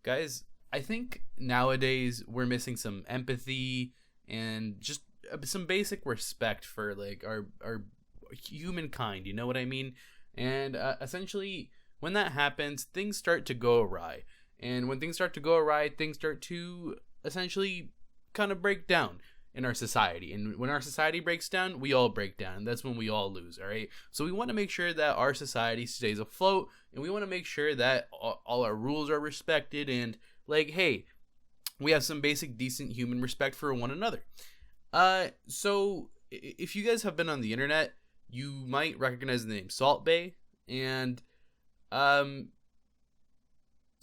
Guys, I think nowadays we're missing some empathy and just some basic respect for like our humankind. You know what I mean? And essentially, when that happens, things start to go awry. And when things start to go awry, things start to essentially kind of break down in our society. And when our society breaks down, we all break down. And that's when we all lose, all right? So we want to make sure that our society stays afloat, and we want to make sure that all our rules are respected, and like, hey, we have some basic decent human respect for one another. So if you guys have been on the internet, you might recognize the name Salt Bae, and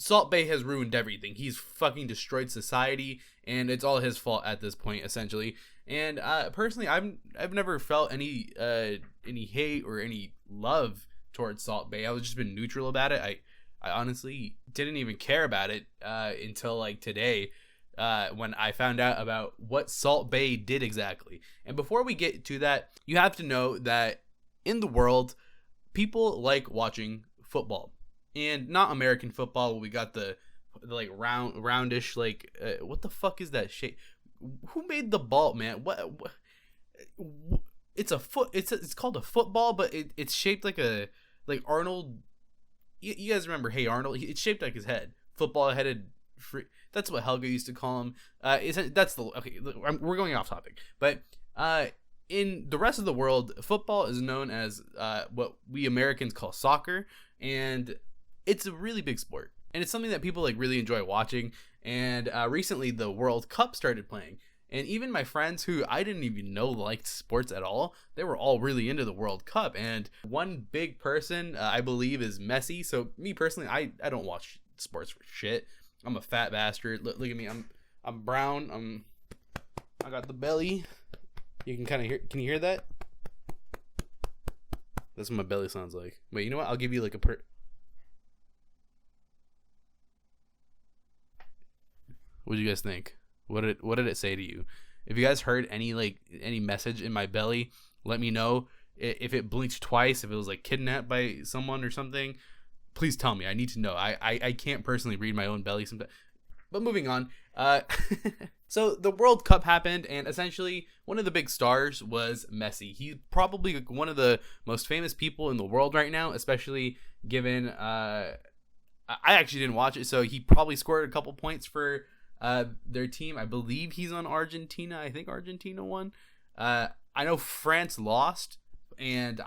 Salt Bae has ruined everything. He's fucking destroyed society, and it's all his fault at this point, essentially. And personally, I've never felt any hate or any love towards Salt Bae. I've just been neutral about it. I honestly didn't even care about it until like today, when I found out about what Salt Bae did exactly. And before we get to that, you have to know that in the world, people like watching football. And not American football. We got the like roundish, like what the fuck is that shape? Who made the ball, man? What it's a foot. It's called a football, but it's shaped like Arnold. You guys remember Hey Arnold? It's shaped like his head. Football headed. That's what Helga used to call him. We're going off topic, but in the rest of the world, football is known as what we Americans call soccer, and it's a really big sport, and it's something that people like really enjoy watching. And recently the World Cup started playing, and even my friends who I didn't even know liked sports at all, they were all really into the World Cup. And one big person I believe is Messi. So me personally, I don't watch sports for shit. I'm a fat bastard. Look at me. I'm brown. I got the belly. You can kind of hear. Can you hear that? That's what my belly sounds like. Wait, you know what? I'll give you like a What do you guys think? What did it say to you? If you guys heard any message in my belly, let me know. If it blinked twice, if it was like kidnapped by someone or something, please tell me. I need to know. I can't personally read my own belly sometimes. But moving on. So the World Cup happened, and essentially one of the big stars was Messi. He's probably one of the most famous people in the world right now, especially given I actually didn't watch it, so he probably scored a couple points for their team. I believe he's on Argentina. I think Argentina won. I know France lost, and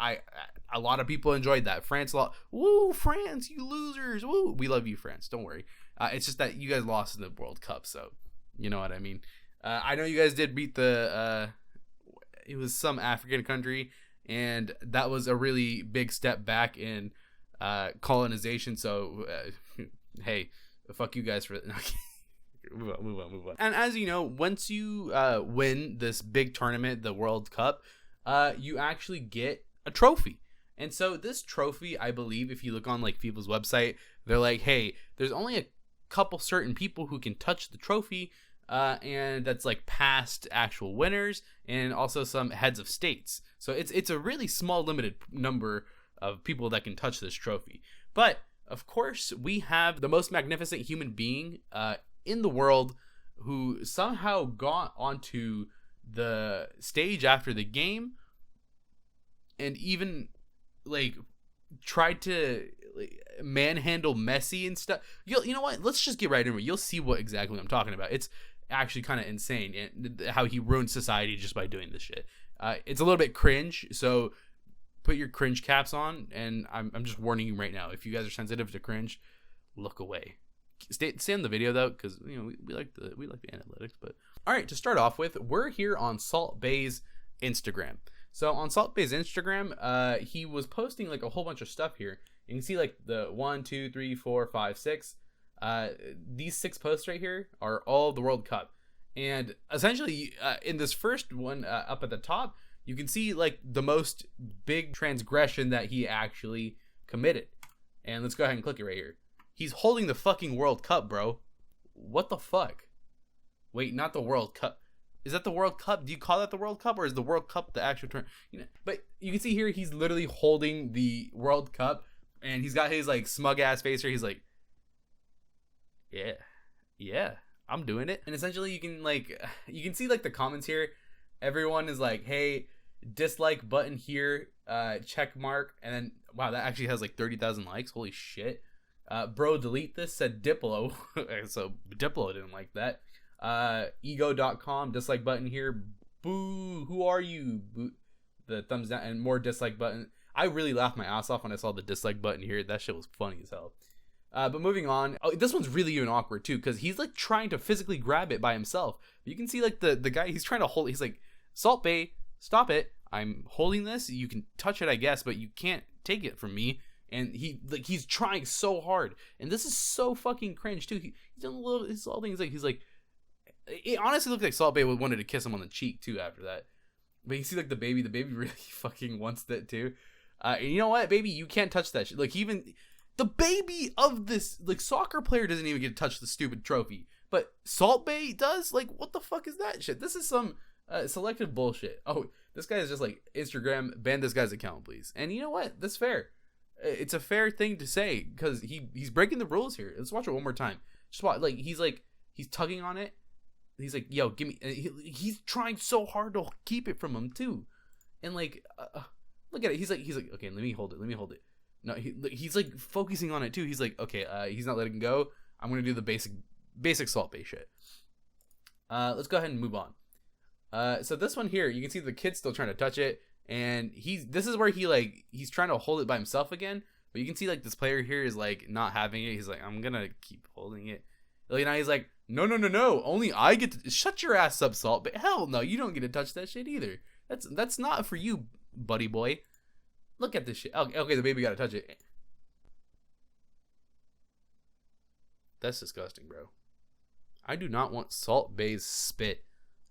a lot of people enjoyed that. France lost. Woo, France, you losers. Woo. We love you, France. Don't worry. It's just that you guys lost in the World Cup, so you know what I mean. I know you guys did beat it was some African country, and that was a really big step back in colonization. So hey, fuck you guys for move on. And as you know, once you win this big tournament, the World Cup, you actually get a trophy. And so this trophy, I believe, if you look on like Fifa's website, they're like, hey, there's only a couple certain people who can touch the trophy, and that's like past actual winners and also some heads of states. So it's a really small limited number of people that can touch this trophy. But of course, we have the most magnificent human being in the world who somehow got onto the stage after the game and even like tried to manhandle Messi and stuff. You know what? Let's just get right into it. You'll see what exactly I'm talking about. It's actually kind of insane and how he ruined society just by doing this shit. It's a little bit cringe, so put your cringe caps on, and I'm just warning you right now. If you guys are sensitive to cringe, look away. Stay on the video though, because you know we like the analytics. But all right, to start off with, we're here on Salt Bae's Instagram. So on Salt Bae's Instagram, he was posting like a whole bunch of stuff here. You can see like the 1, 2, 3, 4, 5, 6. These 6 posts right here are all the World Cup, and essentially in this first one up at the top, you can see like the most big transgression that he actually committed. And let's go ahead and click it right here. He's holding the fucking World Cup, bro. What the fuck? Wait, not the World Cup. Is that the World Cup? Do you call that the World Cup, or is the World Cup the actual term? You know, but you can see here he's literally holding the World Cup, and he's got his like smug ass face here. He's like, Yeah. Yeah. I'm doing it. And essentially you can see like the comments here. Everyone is like, hey, dislike button here, check mark, and then wow, that actually has like 30,000 likes. Holy shit. Bro, delete this, said Diplo. So Diplo didn't like that. Ego.com, dislike button here. Boo, who are you? Boo. The thumbs down and more dislike button. I really laughed my ass off when I saw the dislike button here. That shit was funny as hell. But moving on, oh, this one's really even awkward too, because he's like trying to physically grab it by himself. You can see like the guy, he's trying to hold. He's like, Salt Bae, stop it! I'm holding this. You can touch it, I guess, but you can't take it from me. And he's trying so hard, and this is so fucking cringe too. He's done a little his little things he's like. It honestly looked like Salt Bae wanted to kiss him on the cheek too after that. But you see like the baby really fucking wants that too. And you know what, baby, you can't touch that shit. Like even the baby of this like soccer player doesn't even get to touch the stupid trophy, but Salt Bae does. Like what the fuck is that shit? This is some selective bullshit. Oh, this guy is just like, Instagram, ban this guy's account, please. And you know what? That's fair. It's a fair thing to say because he's breaking the rules here. Let's watch it one more time. Just watch. He's tugging on it. He's like, yo, give me. He's trying so hard to keep it from him too, and like, look at it. He's like, okay, let me hold it. No, he's like focusing on it too. He's like, okay, he's not letting go. I'm gonna do the basic Salt Bae shit. Let's go ahead and move on. So this one here, you can see the kid's still trying to touch it. And this is where he's trying to hold it by himself again, but you can see like this player here is like not having it. He's like, I'm gonna keep holding it. Like now he's like, no, only I get to. Shut your ass up, Salt. But hell no, you don't get to touch that shit either. That's not for you, buddy boy. Look at this shit. Okay, the baby gotta touch it. That's disgusting, bro. I do not want Salt Bae's spit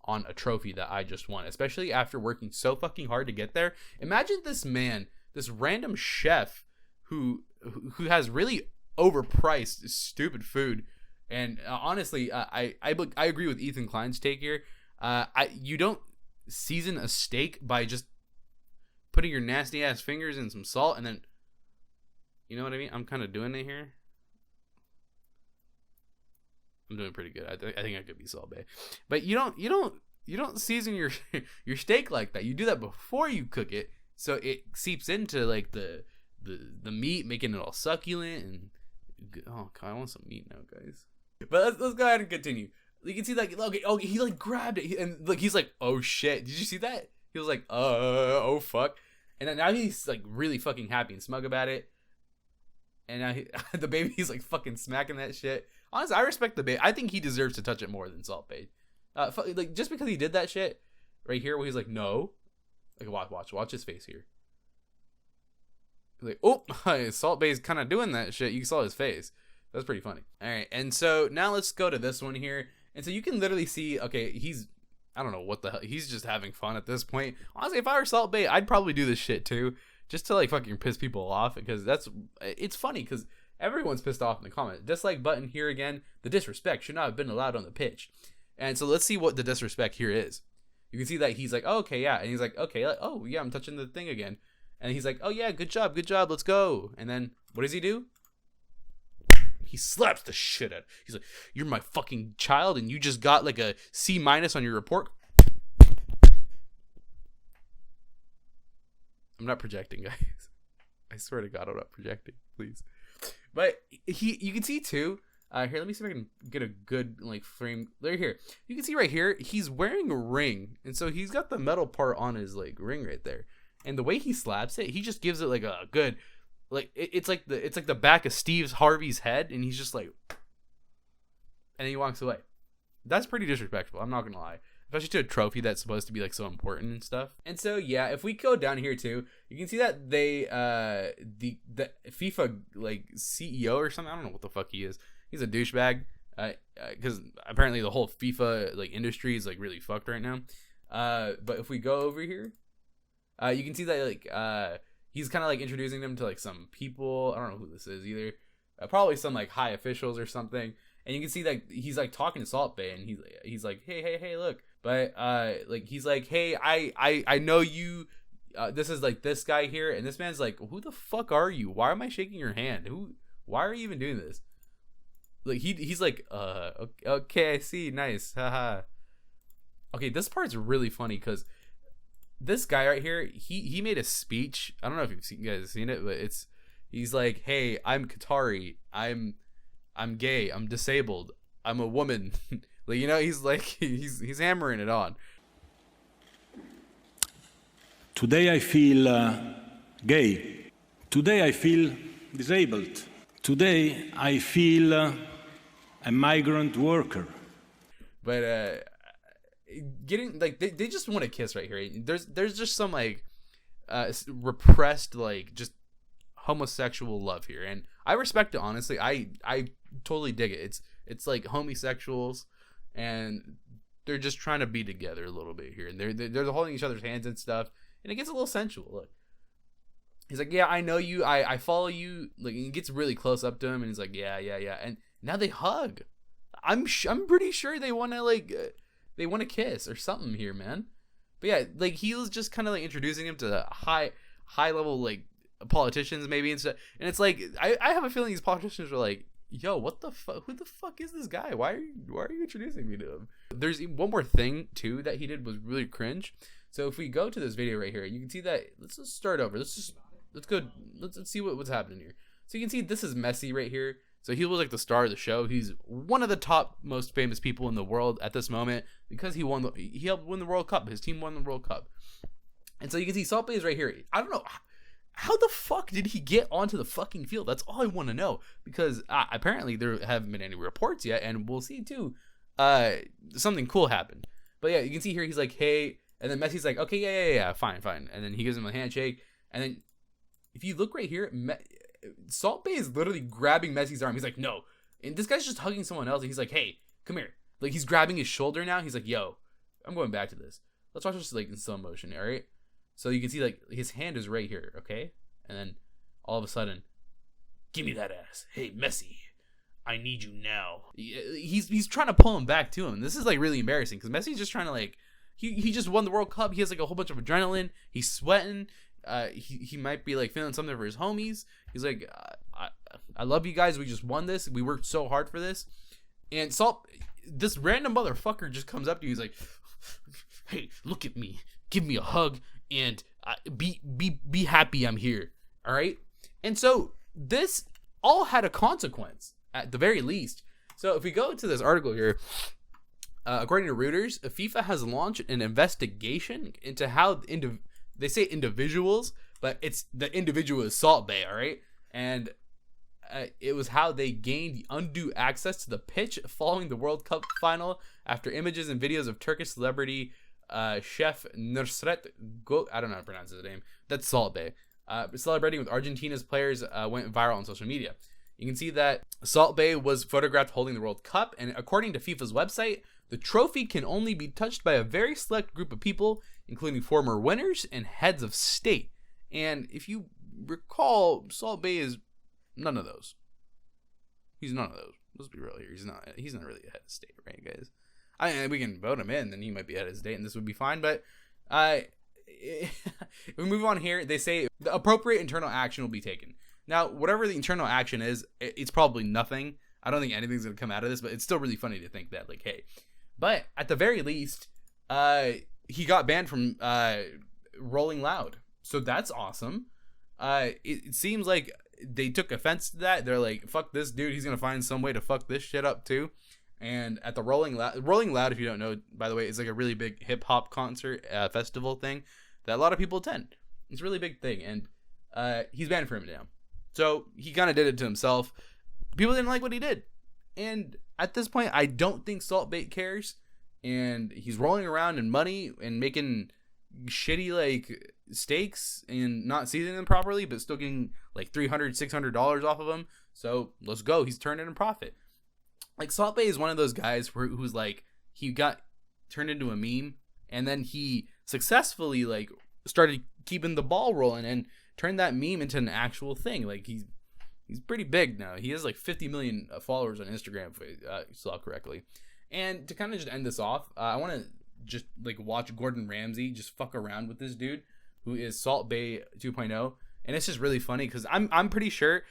on a trophy that I just won, especially after working so fucking hard to get there. Imagine this man, this random chef who has really overpriced stupid food. And honestly, I agree with Ethan Klein's take here. You don't season a steak by just putting your nasty ass fingers in some salt and then, you know what I mean? I'm kind of doing it here. I'm doing pretty good. I think I could be Salt Bae, but you don't season your your steak like that. You do that before you cook it, so it seeps into like the meat, making it all succulent. And oh god, I want some meat now, guys. But let's go ahead and continue. You can see like, okay, he like grabbed it and like he's like, oh shit, did you see that? He was like, oh fuck, and then now he's like really fucking happy and smug about it. And now the baby's like fucking smacking that shit. Honestly, I respect the baby. I think he deserves to touch it more than Salt Bae. Like just because he did that shit right here, where he's like, no, like watch his face here. He's like, oh, Salt Bae's kind of doing that shit. You saw his face. That's pretty funny. All right, and so now let's go to this one here. And so you can literally see, okay, I don't know what the hell, he's just having fun at this point. Honestly, if I were Salt Bae, I'd probably do this shit too, just to like fucking piss people off, because it's funny because everyone's pissed off in the comments. Dislike button here again. The disrespect should not have been allowed on the pitch. And so let's see what the disrespect here is. You can see that he's like, oh, okay, yeah. And he's like, okay, oh, yeah, I'm touching the thing again. And he's like, oh, yeah, good job, let's go. And then what does he do? He slaps the shit out. He's like, you're my fucking child and you just got like a C- on your report. I'm not projecting, guys. I swear to God, I'm not projecting, please. But you can see too. Here, let me see if I can get a good like frame. Right here, you can see right here, he's wearing a ring, and so he's got the metal part on his like ring right there. And the way he slaps it, he just gives it like a good, like it's like the back of Steve Harvey's head, and he's just like, and then he walks away. That's pretty disrespectful. I'm not gonna lie. Especially to a trophy that's supposed to be like so important and stuff. And so yeah, if we go down here too, you can see that they the FIFA like CEO or something, I don't know what the fuck he is. He's a douchebag. Because apparently the whole FIFA like industry is like really fucked right now. But if we go over here, you can see that like he's kind of like introducing them to like some people. I don't know who this is either. Probably some like high officials or something. And you can see that he's like talking to Salt Bae, and he's like, hey, look. But like he's like, hey, I know you. This is like this guy here, and this man's like, who the fuck are you? Why am I shaking your hand? Why are you even doing this? like he's like, okay, I see, nice, haha. Okay, this part's really funny because this guy right here, he made a speech. I don't know if you guys seen it, but he's like, hey, I'm Qatari, I'm gay, I'm disabled, I'm a woman. Like, you know, he's like, he's hammering it on. Today I feel gay. Today I feel disabled. Today I feel a migrant worker. But getting like they just want to kiss right here. There's just some like repressed like just homosexual love here, and I respect it, honestly. I totally dig it. It's like homosexuals, and they're just trying to be together a little bit here, and they're holding each other's hands and stuff, and it gets a little sensual. Look, he's like, yeah, I know you, I follow you. Like, he gets really close up to him, and he's like, yeah, and now they hug. I'm pretty sure they want to like they want to kiss or something here, man. But yeah, like he was just kind of like introducing him to the high level like politicians maybe and stuff, and it's like I have a feeling these politicians were like, yo, what the fuck? Who the fuck is this guy? Why are you introducing me to him? There's one more thing too that he did was really cringe. So if we go to this video right here, you can see that. Let's just start over. Let's go. Let's see what's happening here. So you can see this is Messi right here. So he was like the star of the show. He's one of the top most famous people in the world at this moment because he helped win the World Cup. His team won the World Cup. And so you can see Salt Bae is right here. I don't know how the fuck did he get onto the fucking field? That's all I want to know, because apparently there haven't been any reports yet, and we'll see too. Something cool happened. But yeah, you can see here he's like, hey, and then Messi's like, okay, yeah, fine. And then he gives him a handshake, and then if you look right here, Salt Bae is literally grabbing Messi's arm. He's like, no. And this guy's just hugging someone else. And he's like, hey, come here. Like, he's grabbing his shoulder now. He's like, yo, I'm going back to this. Let's watch this like in slow motion, all right? So you can see like his hand is right here, okay? And then all of a sudden, give me that ass. Hey, Messi, I need you now. He's trying to pull him back to him. This is like really embarrassing because Messi's just trying to like, he just won the World Cup. He has like a whole bunch of adrenaline. He's sweating. He might be like feeling something for his homies. He's like, I love you guys. We just won this. We worked so hard for this. And this random motherfucker just comes up to you. He's like, hey, look at me. Give me a hug and be happy I'm here. All right. And so this all had a consequence at the very least. So if we go to this article here, according to Reuters, FIFA has launched an investigation into how they say individuals, but it's the individual is Salt Bae, all right? And it was how they gained undue access to the pitch following the World Cup final after images and videos of Turkish celebrity chef Nusret I don't know how to pronounce his name. That's Salt Bae. Celebrating with Argentina's players went viral on social media. You can see that Salt Bae was photographed holding the World Cup, and according to FIFA's website, the trophy can only be touched by a very select group of people, including former winners and heads of state. And if you recall, Salt Bae is none of those. He's none of those. Let's be real here. He's not really a head of state, right, guys? We can vote him in, then he might be head of state, and this would be fine. But if we move on here, they say the appropriate internal action will be taken. Now, whatever the internal action is, it's probably nothing. I don't think anything's going to come out of this, but it's still really funny to think that, like, hey. But at the very least, he got banned from Rolling Loud. So that's awesome. It seems like they took offense to that. They're like, fuck this dude. He's going to find some way to fuck this shit up too. And at the Rolling Loud, if you don't know, by the way, is like a really big hip hop concert festival thing that a lot of people attend. It's a really big thing. And he's banned from it now. So he kind of did it to himself. People didn't like what he did. And at this point, I don't think Salt Bae cares. And he's rolling around in money and making shitty like steaks and not seasoning them properly, but still getting like $300, $600 off of them. So let's go. He's turned it in profit. Like Salt Bae is one of those guys who's like, he got turned into a meme, and then he successfully like started keeping the ball rolling and turned that meme into an actual thing. Like he's pretty big now. He has like 50 million followers on Instagram, if I saw correctly. And to kind of just end this off, I want to just like watch Gordon Ramsay just fuck around with this dude who is Salt Bae 2.0. And it's just really funny because I'm pretty sure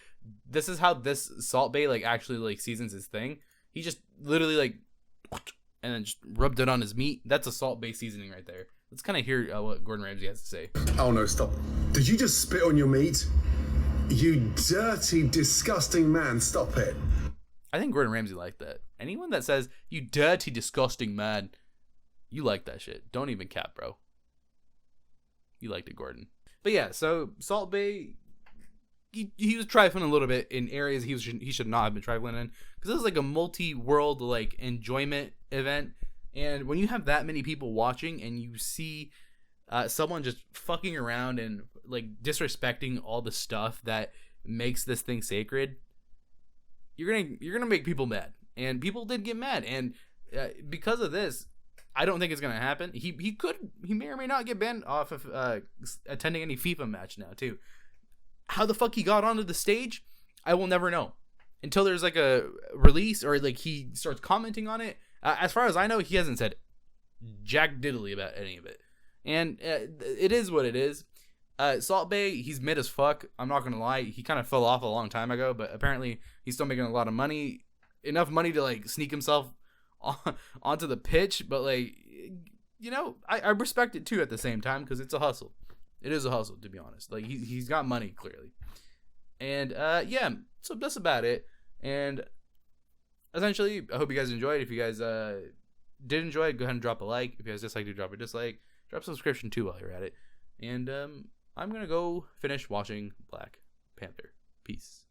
this is how this Salt Bae like actually like seasons his thing. He just literally like and then just rubbed it on his meat. That's a Salt Bae seasoning right there. Let's kind of hear what Gordon Ramsay has to say. Oh no, stop. Did you just spit on your meat? You dirty, disgusting man, stop it. I think Gordon Ramsay liked that. Anyone that says, you dirty, disgusting man, you like that shit. Don't even cap, bro. You liked it, Gordon. But yeah, so Salt Bae, he was trifling a little bit in areas he should not have been trifling in. Because this is like a multi-world like enjoyment event. And when you have that many people watching and you see someone just fucking around and like disrespecting all the stuff that makes this thing sacred, you're gonna make people mad. And people did get mad. And because of this, I don't think it's gonna happen. He may or may not get banned off of attending any FIFA match now too. How the fuck he got onto the stage, I will never know until there's like a release or like he starts commenting on it. As far as I know, he hasn't said jack diddly about any of it, and it is what it is. Salt Bae, he's mid as fuck. I'm not gonna lie, he kind of fell off a long time ago, but apparently he's still making a lot of money, enough money to like sneak himself onto the pitch. But like, you know, I respect it too at the same time because it's a hustle. It is a hustle, to be honest. Like he's got money clearly, and yeah. So that's about it. And essentially, I hope you guys enjoyed. If you guys did enjoy it, go ahead and drop a like. If you guys disliked it, drop a dislike. Drop a subscription too while you're at it. And I'm gonna go finish watching Black Panther. Peace.